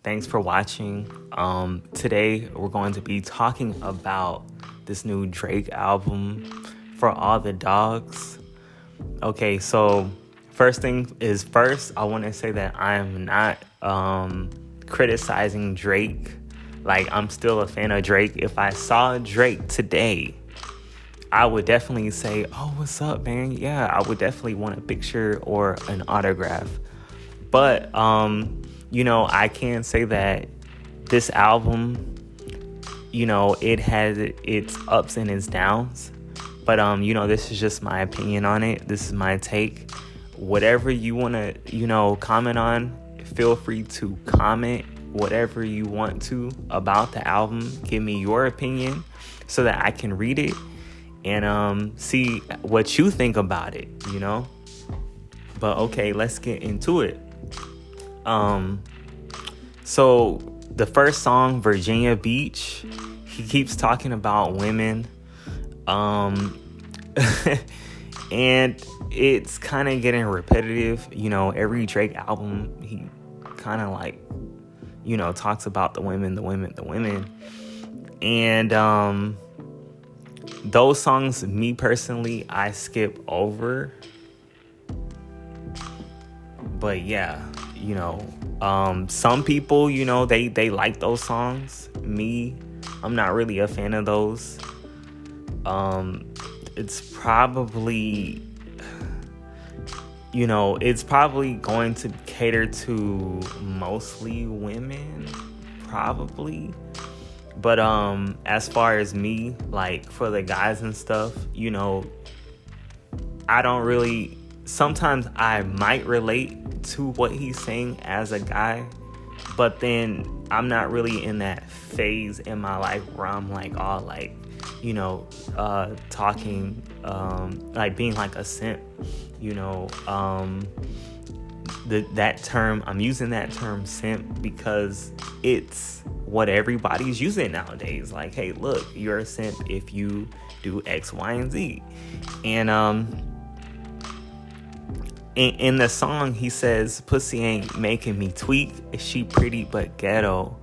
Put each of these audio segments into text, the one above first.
Thanks for watching. Today we're going to be talking about this new Drake album, For All the Dogs. Okay, so first thing is first, I want to say that I am not criticizing Drake. Like, I'm still a fan of Drake. If I saw Drake today, I would definitely say, oh, what's up, man? Yeah, I would definitely want a picture or an autograph. But, I can say that this album, it has its ups and its downs. But, this is just my opinion on it. This is my take. Whatever you want to, comment on, feel free to comment whatever you want to about the album. Give me your opinion so that I can read it and see what you think about it, But okay, let's get into it. So the first song, Virginia Beach, he keeps talking about women. And it's kind of getting repetitive. Every Drake album, he kind of talks about the women. And those songs, me personally, I skip over. But yeah, some people, they like those songs. Me, I'm not really a fan of those. It's probably, it's probably going to cater to mostly women, probably. But as far as me, like for the guys and stuff, I don't really, sometimes I might relate to what he's saying as a guy, but then I'm not really in that phase in my life where I'm like all like, talking, like being like a simp, that term, I'm using that term simp because it's what everybody's using nowadays. Like, hey, look, you're a simp if you do X, Y, and Z. And in the song, he says, pussy ain't making me tweak. She pretty but ghetto.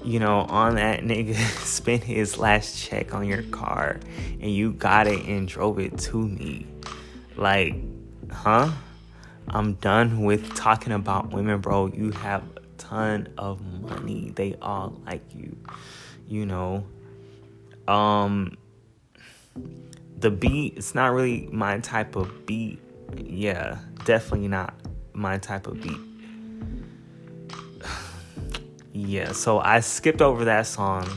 On that nigga spent his last check on your car and you got it and drove it to me. Like, huh? I'm done with talking about women, bro. You have a ton of money. They all like you. The beat, it's not really my type of beat. Yeah, definitely not my type of beat. Yeah, so I skipped over that song.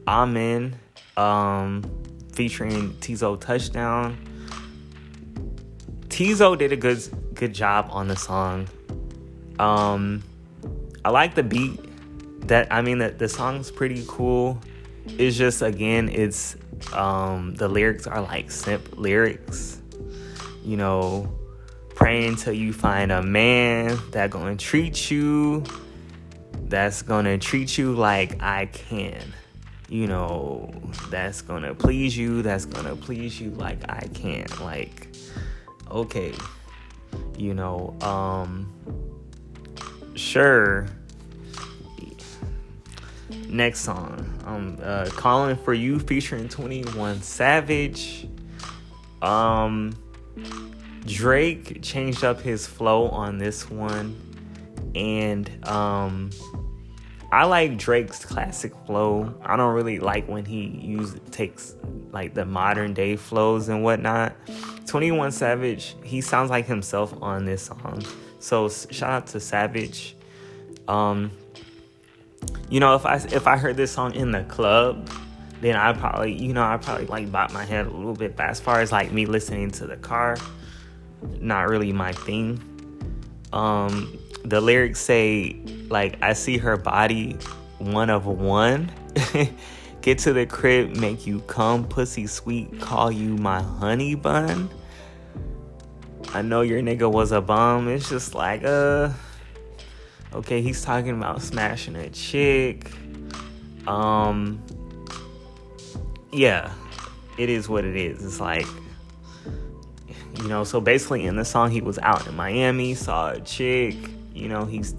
Amen, featuring Tizo Touchdown. Tizo did a good job on the song. I like the beat. The song's pretty cool. It's just, again, it's the lyrics are like simp lyrics. Praying till you find a man that's gonna treat you like I can. That's gonna please you like I can. Like, okay. Sure. Next song, Calling for You featuring 21 Savage. Drake changed up his flow on this one, and I like Drake's classic flow. I don't really like when he takes like the modern day flows and whatnot. 21 Savage, he sounds like himself on this song, so shout out to Savage. If I heard this song in the club, then I probably like bop my head a little bit. But as far as like me listening to the car, not really my thing. The lyrics say, like, I see her body, one of one. Get to the crib, make you come, pussy sweet, call you my honey bun. I know your nigga was a bum. It's just like, okay, he's talking about smashing a chick. Yeah, it is what it is. It's like, so basically in the song, he was out in Miami, saw a chick, he's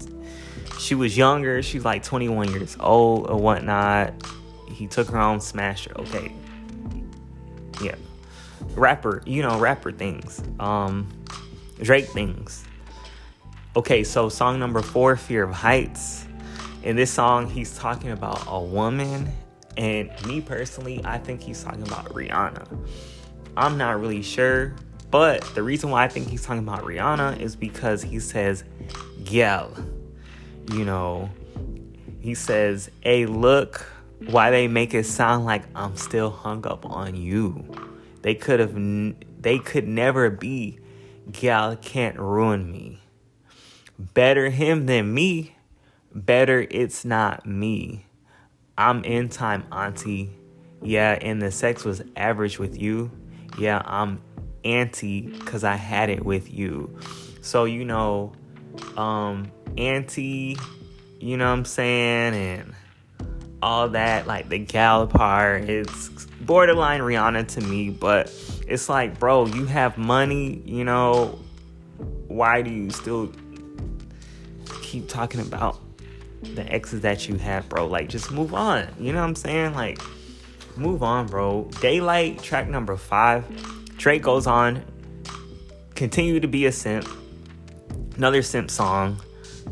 She was younger. She's like 21 years old or whatnot. He took her home, smashed her. Okay. Yeah. Rapper things. Drake things. Okay, so song number 4, Fear of Heights. In this song, he's talking about a woman. And me personally, I think he's talking about Rihanna. I'm not really sure. But the reason why I think he's talking about Rihanna is because he says, "Gal." He says, "Hey, look, why they make it sound like I'm still hung up on you. They could never be. Gal can't ruin me. Better him than me. Better it's not me. I'm in time, auntie. Yeah, and the sex was average with you. Yeah, I'm auntie because I had it with you." So, auntie, you know what I'm saying? And all that, like the gal part, it's borderline Rihanna to me. But it's like, bro, you have money, why do you still keep talking about the exes that you have, bro? Like, just move on. You know what I'm saying? Like, move on, bro. Daylight, track number 5. Drake goes on, continue to be a simp. Another simp song.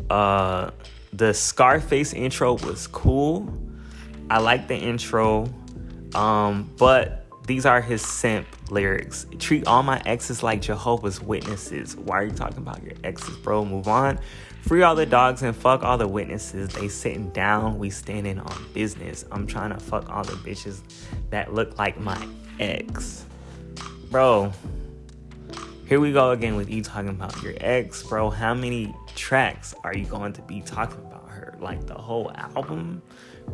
The Scarface intro was cool. I like the intro. But these are his simp lyrics. "Treat all my exes like Jehovah's Witnesses." Why are you talking about your exes, bro? Move on. "Free all the dogs and fuck all the witnesses. They sitting down, we standing on business. I'm trying to fuck all the bitches that look like my ex." Bro, here we go again with you talking about your ex, bro. How many tracks are you going to be talking about her? Like, the whole album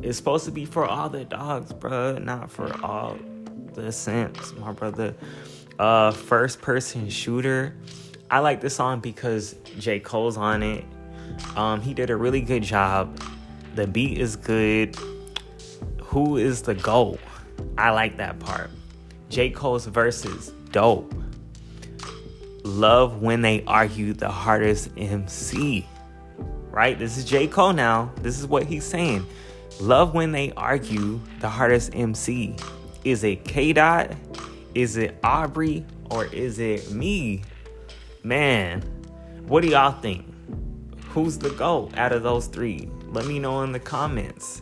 is supposed to be for all the dogs, bro, not for all the simps, my brother. First Person Shooter. I like this song because J. Cole's on it. He did a really good job. The beat is good. Who is the GOAT? I like that part. J. Cole's verses, dope. Love when they argue, the hardest MC. Right? This is J. Cole now. This is what he's saying. Love when they argue, the hardest MC. Is it K-Dot? Is it Aubrey? Or is it me? Man, what do y'all think? Who's the GOAT out of those 3? Let me know in the comments.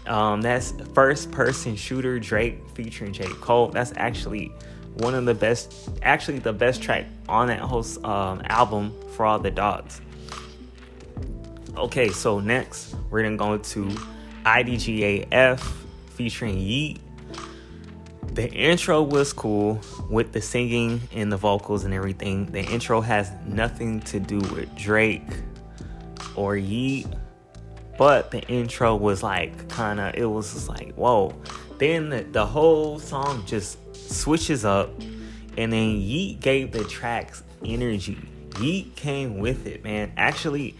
That's First Person Shooter, Drake featuring J. Cole. That's actually one of the best, actually the best track on that whole album, For All the Dogs. Okay, so next we're gonna go to IDGAF featuring Yeet. The intro was cool with the singing and the vocals and everything. The intro has nothing to do with Drake or Yeet, but the intro was like it was just like, whoa. Then the whole song just switches up, and then Yeet gave the tracks energy. Yeet came with it, man. Actually,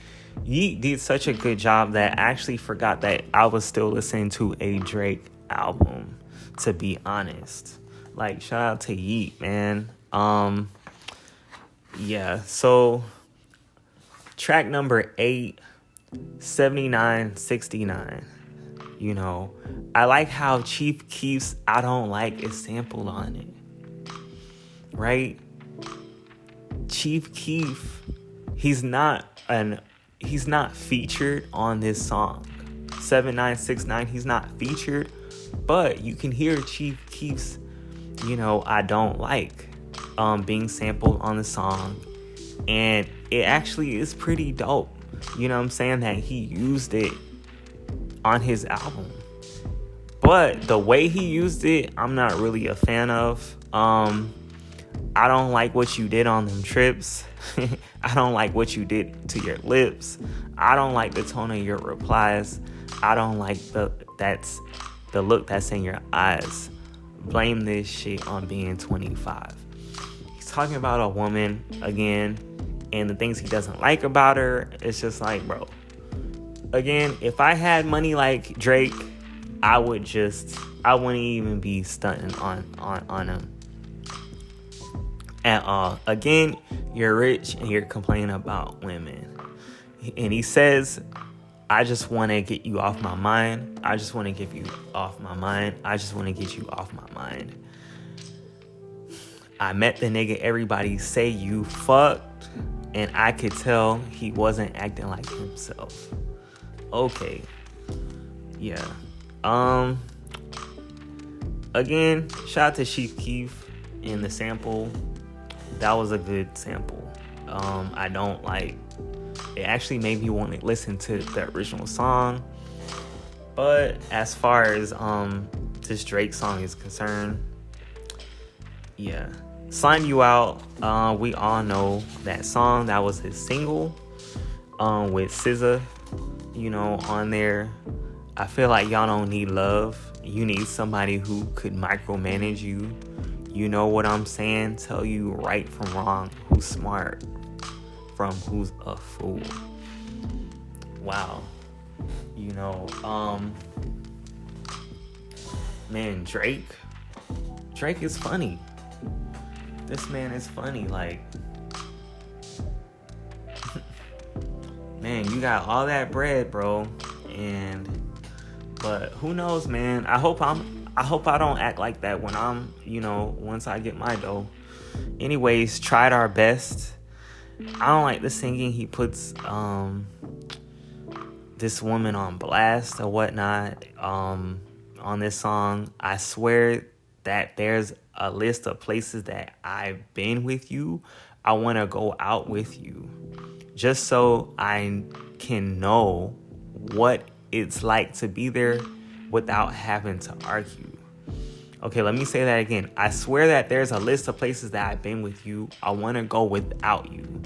Yeet did such a good job that I actually forgot that I was still listening to a Drake album, to be honest. Like, shout out to Yeet, man. Yeah, so track number 8, 7969. I like how Chief Keef's "I Don't Like" is sampled on it. Right? Chief Keef, he's not featured on this song. 7969, he's not featured, but you can hear Chief Keef's, "I Don't Like" being sampled on the song, and it actually is pretty dope. You know what I'm saying? That he used it on his album. But the way he used it, I'm not really a fan of. I don't like what you did on them trips. I don't like what you did to your lips. I don't like the tone of your replies. I don't like the look that's in your eyes. Blame this shit on being 25. He's talking about a woman again, and the things he doesn't like about her. It's just like, bro. Again, if I had money like Drake, I wouldn't even be stunting on him at all. Again, you're rich and you're complaining about women. And he says, I just want to get you off my mind. I just want to get you off my mind. I just want to get you off my mind. I met the nigga everybody say you fucked, and I could tell he wasn't acting like himself. Okay. Yeah. Again, shout out to Chief Keef in the sample. That was a good sample. I don't like it. Actually made me want to listen to the original song. But as far as this Drake song is concerned, yeah. Slime You Out, we all know that song. That was his single with SZA, on there. I feel like y'all don't need love. You need somebody who could micromanage you. You know what I'm saying? Tell you right from wrong, who's smart from who's a fool. Wow. Man, Drake is funny. This man is funny. Like, man, you got all that bread, bro. But who knows, man? I hope I don't act like that when I'm, once I get my dough. Anyways, tried our best. I don't like the singing. He puts this woman on blast or whatnot on this song. I swear that there's a list of places that I've been with you. I want to go out with you just so I can know what it's like to be there without having to argue. Okay, let me say that again. I swear that there's a list of places that I've been with you. I want to go without you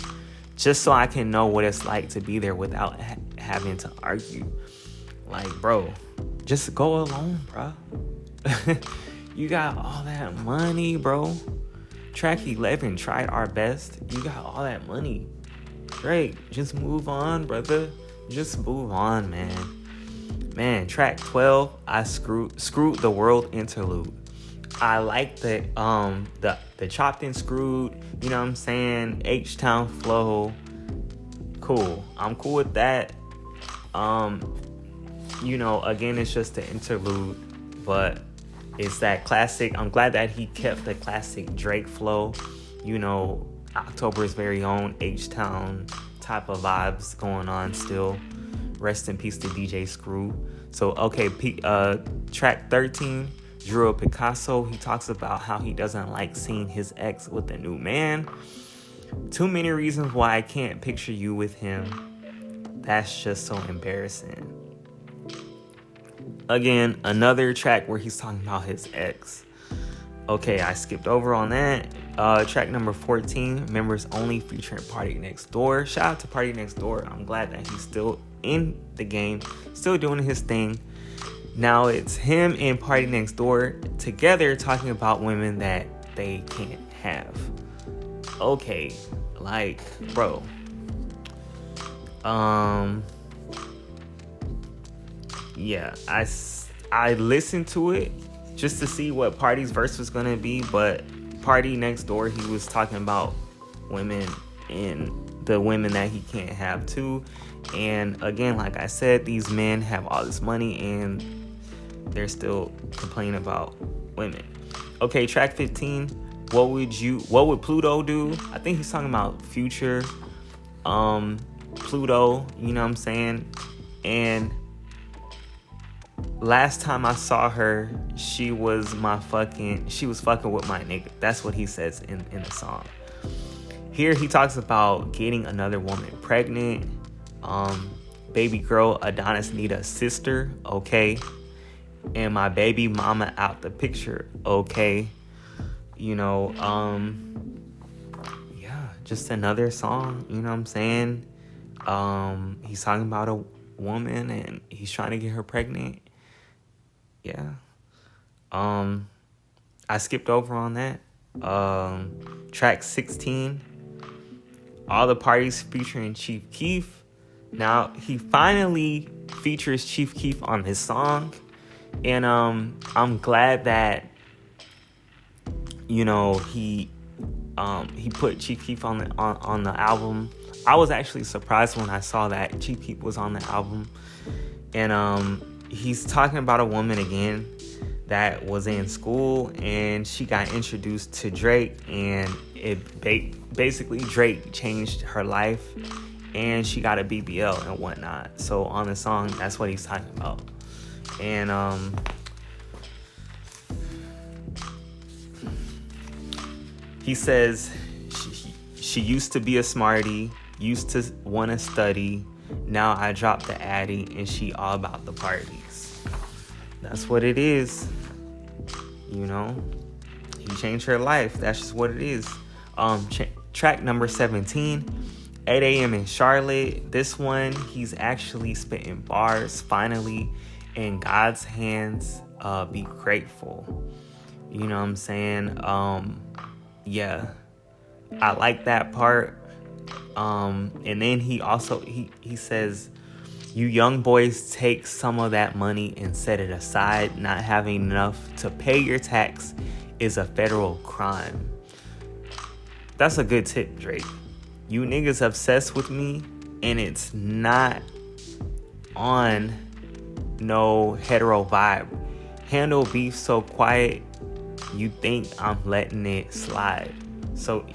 just so I can know what it's like to be there without having to argue. Like, bro, just go alone, bro. You got all that money, bro. Track 11, tried our best. You got all that money. Drake, just move on, brother. Just move on, man. Man, track 12, I screwed the world interlude. I like the chopped and screwed, you know what I'm saying? H-Town flow. Cool. I'm cool with that. Again, it's just the interlude, but it's that classic. I'm glad that he kept the classic Drake flow. October's very own H-Town type of vibes going on still. Rest in peace to DJ Screw. So, okay, track 13, Drew Picasso. He talks about how he doesn't like seeing his ex with a new man. Too many reasons why I can't picture you with him. That's just so embarrassing. Again, another track where he's talking about his ex. Okay, I skipped over on that. Track number 14, Members Only, featuring Party Next Door. Shout out to Party Next Door. I'm glad that he's still in the game, still doing his thing. Now it's him and Party Next Door together talking about women that they can't have. Okay, like, bro. Yeah, I listened to it just to see what Party's verse was gonna be, but Party Next Door, he was talking about women and the women that he can't have too. And again, like I said, these men have all this money and they're still complaining about women. Okay, track 15, what would Pluto do? I think he's talking about Future, Pluto, you know what I'm saying? And last time I saw her, she was fucking with my nigga. That's what he says in the song. Here he talks about getting another woman pregnant. Baby girl Adonis need a sister, okay? And my baby mama out the picture, okay? Yeah, just another song, you know what I'm saying? He's talking about a woman and he's trying to get her pregnant. Yeah. I skipped over on that. Track 16, All the Parties, featuring Chief Keef. Now he finally features Chief Keef on his song, and I'm glad that he put Chief Keef on the album. I was actually surprised when I saw that Chief Keef was on the album. And he's talking about a woman again that was in school, and she got introduced to Drake, and it basically Drake changed her life, and she got a BBL and whatnot. So on the song, that's what he's talking about. And he says she used to be a smarty, used to want to study. Now I dropped the addy, and she all about the parties. That's what it is. You know, he changed her life. That's just what it is. Track number 17, 8 a.m. in Charlotte. This one, he's actually spitting bars. Finally, in God's hands, be grateful. You know what I'm saying? Yeah, I like that part. And then he also, he says, you young boys take some of that money and set it aside. Not having enough to pay your tax is a federal crime. That's a good tip, Drake. You niggas obsessed with me, and it's not on no hetero vibe. Handle beef so quiet, you think I'm letting it slide. So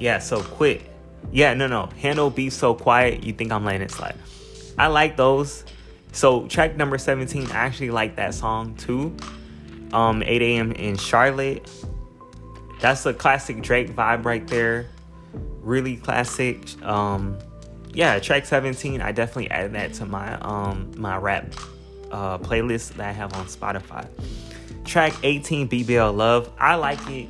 quit. Handle beef so quiet, you think I'm letting it slide. I like those. So track number 17, I actually like that song too. 8 a.m. in Charlotte. That's a classic Drake vibe right there. Really classic. Track 17, I definitely added that to my my rap playlist that I have on Spotify. Track 18, BBL Love. I like it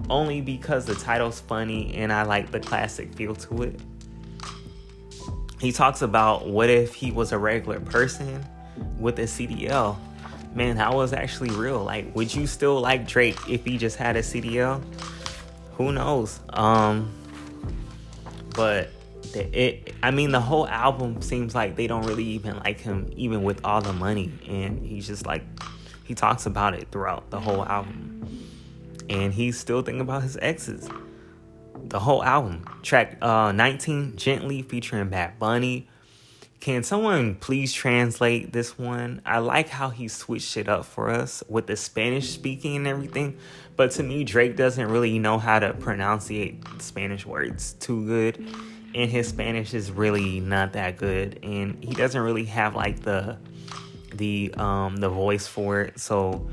only because the title's funny and I like the classic feel to it. He talks about what if he was a regular person with a CDL. Man, that was actually real. Like, would you still like Drake if he just had a CDL? Who knows? But the whole album seems like they don't really even like him, even with all the money. And he's just like, he talks about it throughout the whole album. And he's still thinking about his exes. The whole album. Track 19, Gently, featuring Bad Bunny. Can someone please translate this one? I like how he switched it up for us with the Spanish speaking and everything. But to me, Drake doesn't really know how to pronunciate Spanish words too good. And his Spanish is really not that good. And he doesn't really have like the voice for it. So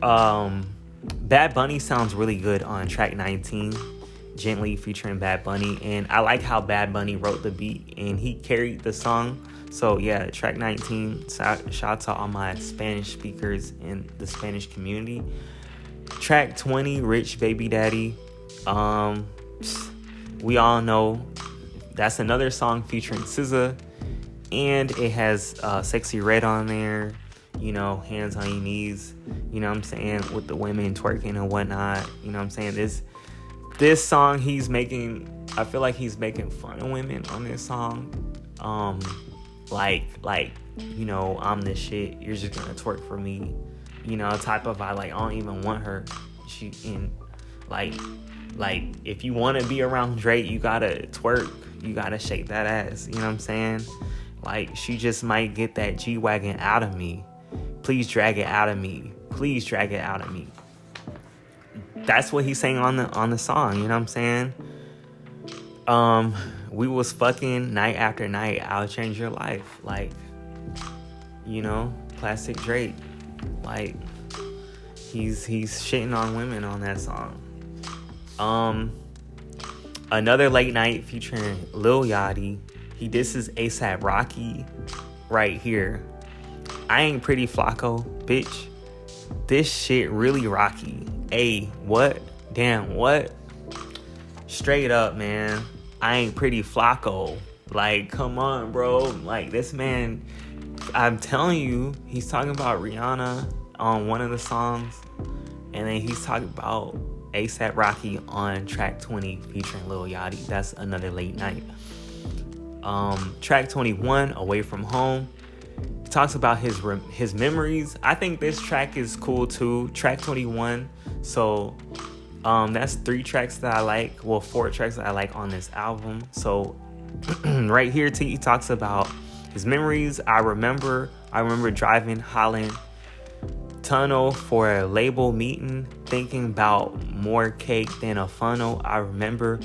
Bad Bunny sounds really good on track 19. Gently, featuring Bad Bunny, and I like how Bad Bunny wrote the beat and he carried the song. So yeah, track 19, shout out to all my Spanish speakers in the Spanish community. Track 20, Rich Baby Daddy. We all know that's another song featuring SZA, and it has Sexy Red on there. You know, hands on your knees. You know what I'm saying, with the women twerking and whatnot. You know what I'm saying. This song, I feel like he's making fun of women on this song. Like, you know, I'm this shit, you're just gonna twerk for me, you know, type of vibe. Like, I don't even want her. Like, if you want to be around Drake, you gotta twerk, you gotta shake that ass, you know what I'm saying? Like, she just might get that G-Wagon out of me. Please drag it out of me. Please drag it out of me. That's what he's saying on the song, you know what I'm saying? We was fucking night after night. I'll change your life. Like, you know, classic Drake. Like, he's shitting on women on that song. Another late night featuring Lil Yachty. He disses ASAP Rocky right here. I ain't Pretty Flacco, bitch. This shit really rocky. Hey, what? Damn, what? Straight up, man. I ain't Pretty Flacco. Like, come on, bro. Like, this man, I'm telling you, he's talking about Rihanna on one of the songs. And then he's talking about ASAP Rocky on track 20 featuring Lil Yachty. That's another late night. Track 21, Away From Home. He talks about his memories. I think this track is cool too. Track 21. So that's 3 tracks that I like. Well, 4 tracks that I like on this album. So right here, he talks about his memories. I remember I remember driving Holland Tunnel for a label meeting, thinking about more cake than a funnel. I remember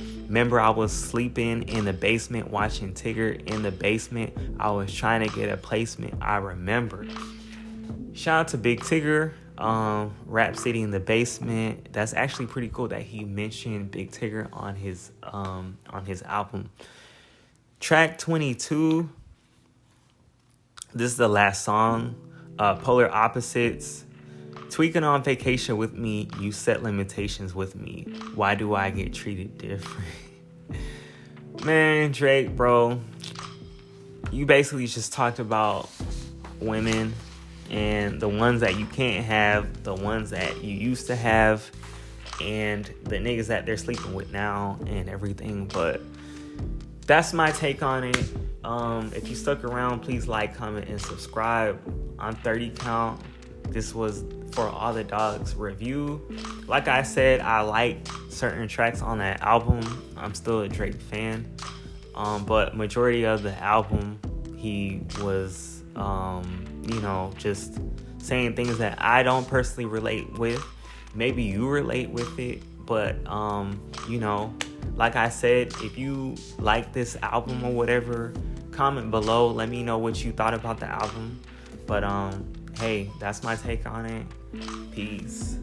I was sleeping in the basement watching Tigger in the basement. I was trying to get a placement. I remember. Shout out to Big Tigger, Rhapsody in the Basement. That's actually pretty cool that he mentioned Big Tigger on his album. Track 22. This is the last song. Polar Opposites. Tweaking on vacation with me, you set limitations with me. Why do I get treated different? Man, Drake, bro, you basically just talked about women and the ones that you can't have, the ones that you used to have, and the niggas that they're sleeping with now and everything. But that's my take on it. If you stuck around, please like, comment, and subscribe. I'm 30 count. This was For All the Dogs review. Like I said, I like certain tracks on that album. I'm still a Drake fan. But majority of the album, he was, just saying things that I don't personally relate with. Maybe you relate with it, but, like I said, if you like this album or whatever, comment below. Let me know what you thought about the album. But, hey, that's my take on it. Peace.